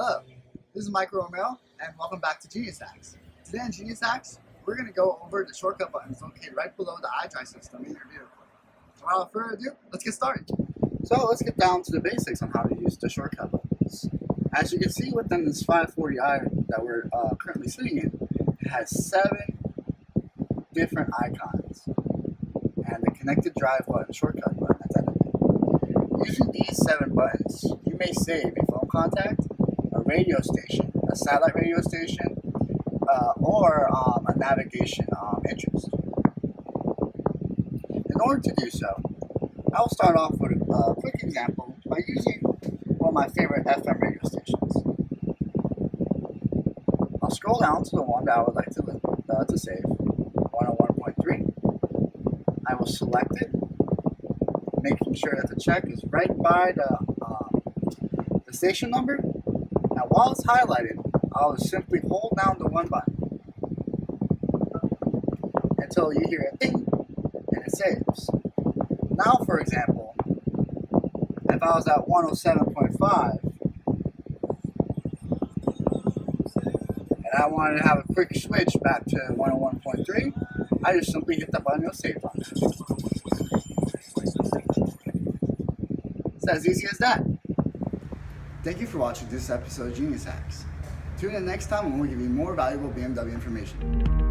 Hello, this is Mike Romero, and welcome back to Genius Hacks. Today on Genius Hacks, we're going to go over the shortcut buttons located right below the iDrive system in your vehicle. So without further ado, let's get started. So let's get down to the basics on how to use the shortcut buttons. As you can see within this 540i that we're currently sitting in, it has 7 different icons and the connected drive button, shortcut button at the end of it. Using these 7 buttons, you may save a phone contact, a radio station, a satellite radio station, or a navigation interest. In order to do so, I will start off with a quick example by using one of my favorite FM radio stations. I'll scroll down to the one that I would like to save, 101.3. I will select it, making sure that the check is right by the station number. Now while it's highlighted, I'll simply hold down the one button until you hear a ding and it saves. Now, for example, if I was at 107.5 and I wanted to have a quick switch back to 101.3, I just simply hit the button and it'll save on it. It's as easy as that. Thank you for watching this episode of Genius Hacks. Tune in next time when we'll give you more valuable BMW information.